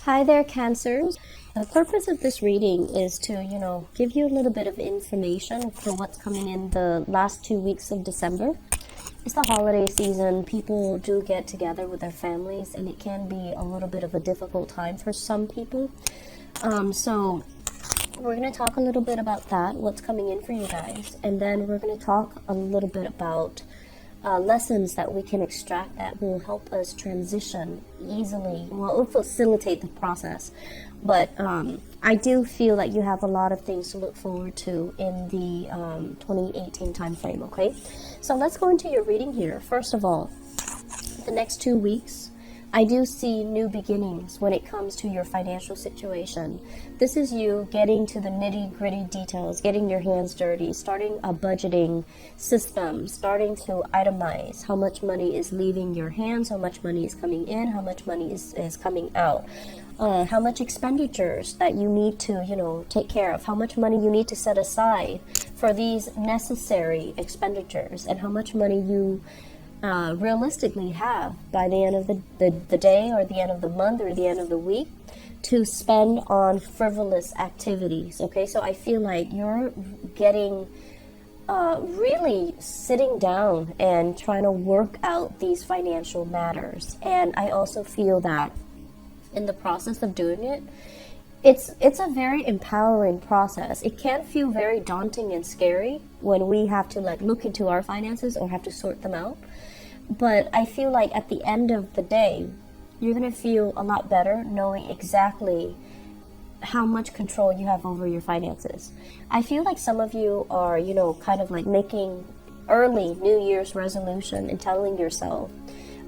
Hi there, Cancers. The purpose of this reading is to, give you a little bit of information for what's coming in the last 2 weeks of December. It's the holiday season. People do get together with their families, and it can be a little bit of a difficult time for some people. So we're going to talk a little bit about that, what's coming in for you guys, and then we're going to talk a little bit about lessons that we can extract that will help us transition easily. Well, it will facilitate the process. But I do feel like you have a lot of things to look forward to in the 2018 time frame, okay? So let's go into your reading here. First of all, the next 2 weeks, I do see new beginnings when it comes to your financial situation. This is you getting to the nitty-gritty details, getting your hands dirty, starting a budgeting system, starting to itemize how much money is leaving your hands, how much money is coming in, how much money is coming out, how much expenditures that you need to, take care of, how much money you need to set aside for these necessary expenditures, and how much money you realistically have by the end of the day, or the end of the month, or the end of the week, to spend on frivolous activities. Okay, so I feel like you're getting really sitting down and trying to work out these financial matters. And I also feel that in the process of doing it, it's a very empowering process. It can feel very daunting and scary when we have to look into our finances or have to sort them out. But I feel like at the end of the day, you're going to feel a lot better knowing exactly how much control you have over your finances. I feel like some of you are, kind of making early New Year's resolution and telling yourself,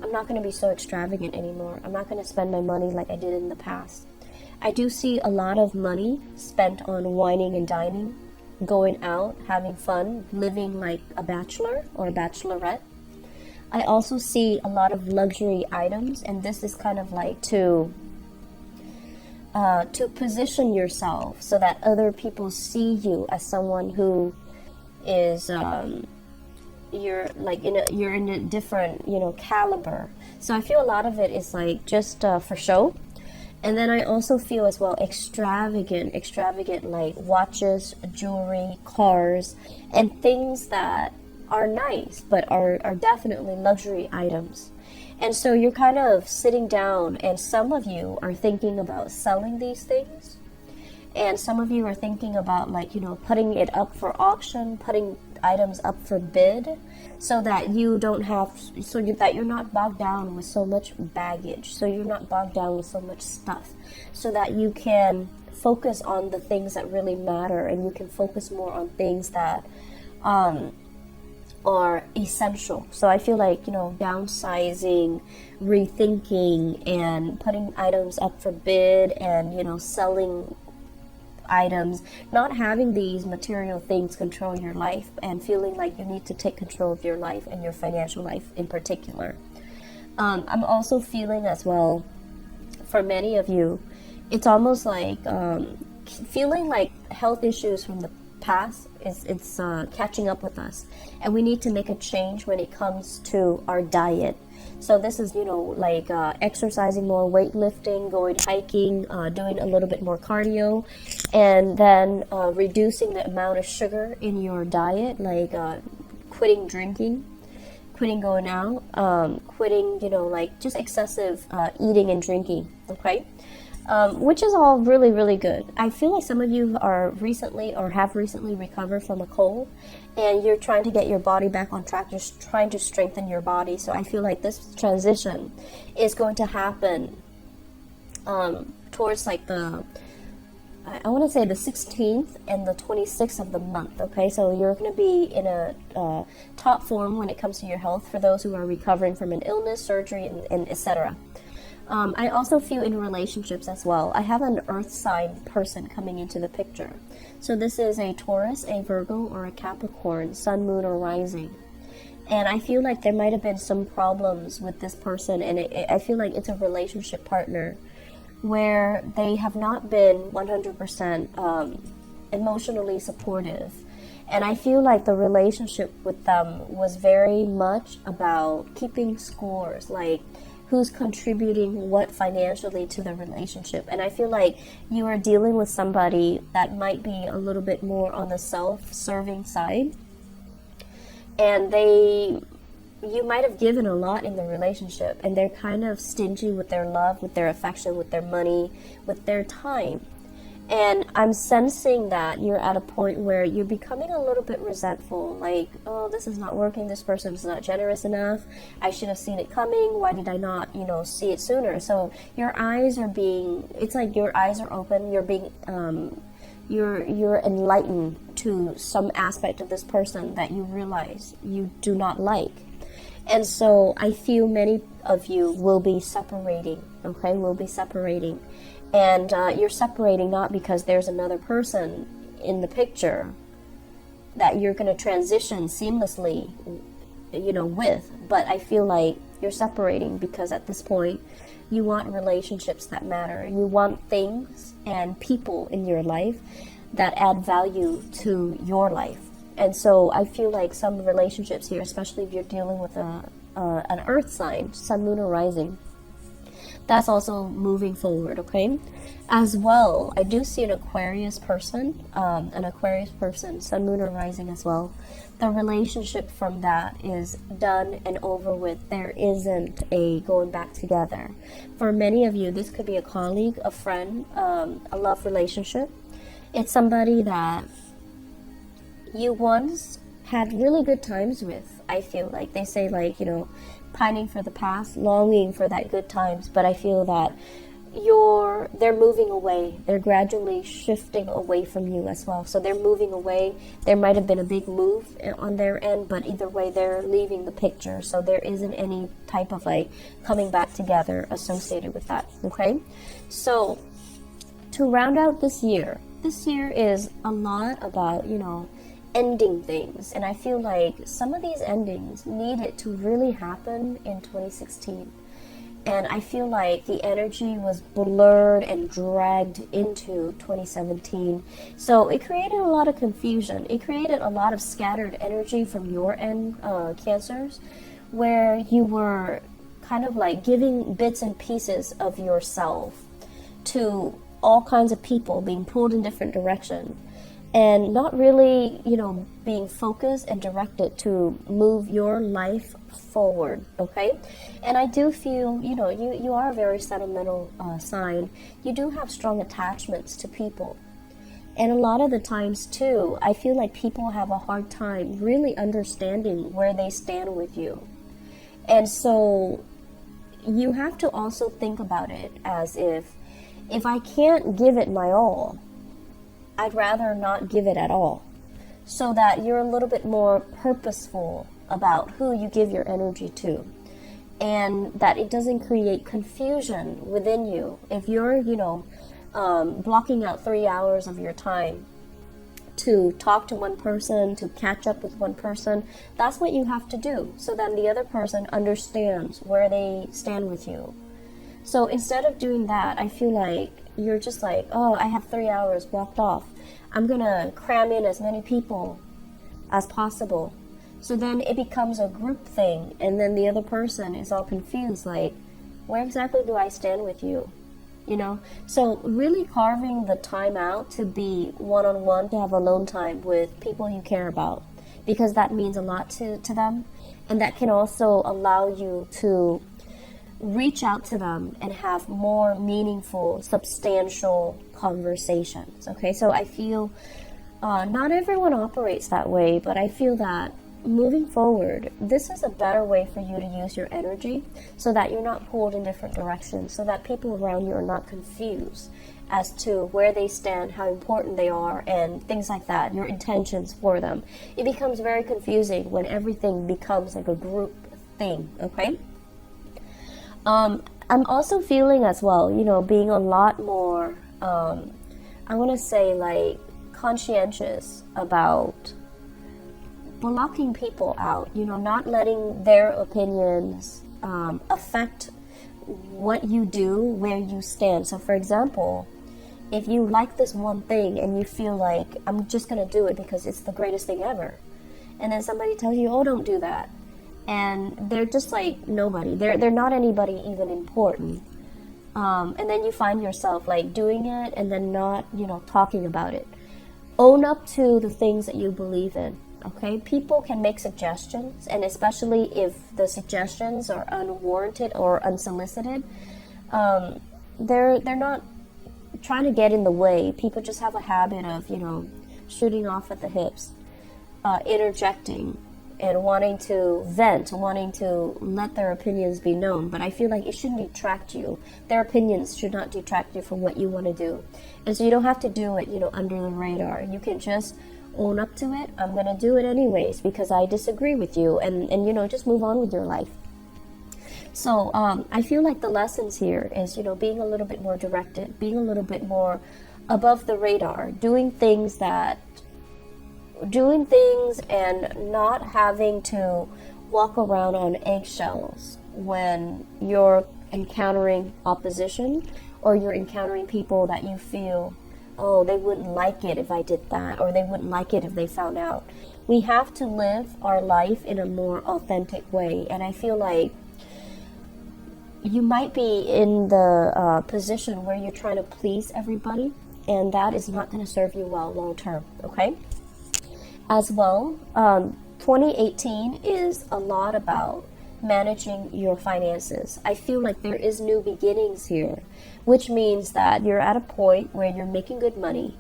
I'm not going to be so extravagant anymore. I'm not going to spend my money like I did in the past. I do see a lot of money spent on wining and dining, going out, having fun, living like a bachelor or a bachelorette. I also see a lot of luxury items, and this is kind of to position yourself so that other people see you as someone who is you're in a different caliber. So I feel a lot of it is just for show. And then I also feel as well extravagant like watches, jewelry, cars, and things that are nice, but are definitely luxury items. And so you're kind of sitting down, and some of you are thinking about selling these things, and some of you are thinking about putting it up for auction, putting items up for bid, so that that you're not bogged down with so much baggage, so you're not bogged down with so much stuff, so that you can focus on the things that really matter, and you can focus more on things that are essential. So I feel like, downsizing, rethinking, and putting items up for bid, and, selling items, not having these material things control your life, and feeling like you need to take control of your life and your financial life in particular. I'm also feeling as well, for many of you, it's almost like feeling like health issues from the past it's catching up with us, and we need to make a change when it comes to our diet. So this is exercising more, weightlifting, going hiking, doing a little bit more cardio, and then reducing the amount of sugar in your diet, quitting drinking, quitting going out, quitting just excessive eating and drinking. Okay. Which is all really, really good. I feel like some of you are recently or have recently recovered from a cold, and you're trying to get your body back on track. You're trying to strengthen your body. So I feel like this transition is going to happen towards I want to say the 16th and the 26th of the month. Okay, so you're going to be in a top form when it comes to your health, for those who are recovering from an illness, surgery, and etc. I also feel in relationships as well. I have an earth sign person coming into the picture. So this is a Taurus, a Virgo, or a Capricorn, sun, moon, or rising. And I feel like there might have been some problems with this person, and I feel like it's a relationship partner where they have not been 100% emotionally supportive. And I feel like the relationship with them was very much about keeping scores, who's contributing what financially to the relationship. And I feel like you are dealing with somebody that might be a little bit more on the self-serving side, and you might have given a lot in the relationship, and they're kind of stingy with their love, with their affection, with their money, with their time. And I'm sensing that you're at a point where you're becoming a little bit resentful, like, oh, this is not working, this person is not generous enough, I should have seen it coming, why did I not, see it sooner? So your eyes are being, it's like your eyes are open, you're being, you're enlightened to some aspect of this person that you realize you do not like. And so I feel many of you will be separating, okay, will be separating. And you're separating not because there's another person in the picture that you're going to transition seamlessly, with. But I feel like you're separating because at this point, you want relationships that matter. You want things and people in your life that add value to your life. And so I feel like some relationships here, especially if you're dealing with an earth sign, sun, moon, or rising, that's also moving forward, okay? As well, I do see an Aquarius person, sun, moon, or rising as well. The relationship from that is done and over with. There isn't a going back together. For many of you, this could be a colleague, a friend, a love relationship. It's somebody that you once had really good times with. I feel like they say, like, pining for the past, longing for that good times, but I feel that they're moving away. They're gradually shifting away from you as well. So they're moving away. There might have been a big move on their end, but either way, they're leaving the picture. So there isn't any type of like coming back together associated with that. Okay. So to round out this year is a lot about, ending things. And I feel like some of these endings needed to really happen in 2016. And I feel like the energy was blurred and dragged into 2017. So it created a lot of confusion. It created a lot of scattered energy from your end, Cancers, where you were kind of like giving bits and pieces of yourself to all kinds of people, being pulled in different directions, and not really, being focused and directed to move your life forward, okay? And I do feel, you are a very sentimental sign. You do have strong attachments to people. And a lot of the times, too, I feel like people have a hard time really understanding where they stand with you. And so you have to also think about it as if I can't give it my all, I'd rather not give it at all, so that you're a little bit more purposeful about who you give your energy to, and that it doesn't create confusion within you. If you're, blocking out 3 hours of your time to talk to one person, to catch up with one person, that's what you have to do, so then the other person understands where they stand with you. So instead of doing that, I feel like you're just like, oh, I have 3 hours blocked off. I'm going to cram in as many people as possible. So then it becomes a group thing, and then the other person is all confused, like, where exactly do I stand with you? So really carving the time out to be one-on-one, to have alone time with people you care about, because that means a lot to them, and that can also allow you to reach out to them and have more meaningful, substantial conversations, okay? So I feel not everyone operates that way, but I feel that moving forward, this is a better way for you to use your energy so that you're not pulled in different directions, so that people around you are not confused as to where they stand, how important they are, and things like that, your intentions for them. It becomes very confusing when everything becomes like a group thing, okay? I'm also feeling as well, being a lot more, I want to say, like, conscientious about blocking people out, not letting their opinions affect what you do, where you stand. So, for example, if you like this one thing and you feel like, I'm just going to do it because it's the greatest thing ever, and then somebody tells you, oh, don't do that, and they're just like nobody. They're not anybody even important. And then you find yourself like doing it and then not, talking about it. Own up to the things that you believe in. Okay, people can make suggestions, and especially if the suggestions are unwarranted or unsolicited, they're not trying to get in the way. People just have a habit of, shooting off at the hips, interjecting, and wanting to vent, wanting to let their opinions be known. But I feel like it shouldn't detract you. Their opinions should not detract you from what you want to do. And so you don't have to do it, under the radar. You can just own up to it. I'm going to do it anyways because I disagree with you, and just move on with your life. So I feel like the lessons here is, being a little bit more directed, being a little bit more above the radar, doing things and not having to walk around on eggshells when you're encountering opposition or you're encountering people that you feel, oh, they wouldn't like it if I did that, or they wouldn't like it if they found out. We have to live our life in a more authentic way, and I feel like you might be in the position where you're trying to please everybody, and that is not going to serve you well long term, okay? As well, 2018 is a lot about managing your finances. I feel like there is new beginnings here, which means that you're at a point where you're making good money,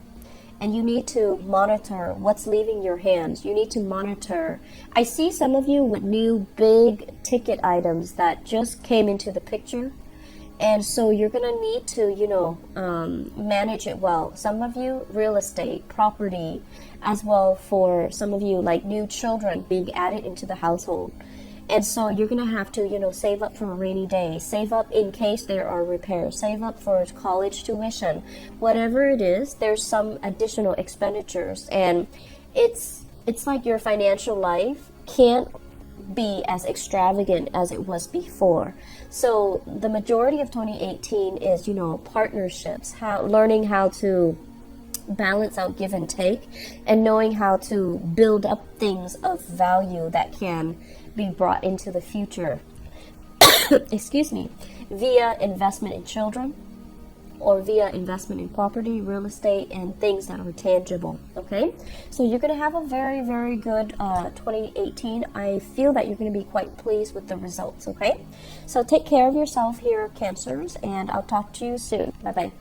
and you need to monitor what's leaving your hands. You need to monitor. I see some of you with new big ticket items that just came into the picture, and so you're gonna need to, manage it well. Some of you, real estate, property, as well for some of you, like new children being added into the household. And so you're going to have to, save up for a rainy day, save up in case there are repairs, save up for college tuition, whatever it is, there's some additional expenditures. And it's like your financial life can't be as extravagant as it was before. So the majority of 2018 is, partnerships, learning how to balance out give and take, and knowing how to build up things of value that can be brought into the future excuse me, via investment in children or via investment in property, real estate, and things that are tangible. Okay, so you're going to have a very, very good 2018. I feel that you're going to be quite pleased with the results. Okay, so take care of yourself here, Cancers, and I'll talk to you soon. Bye bye.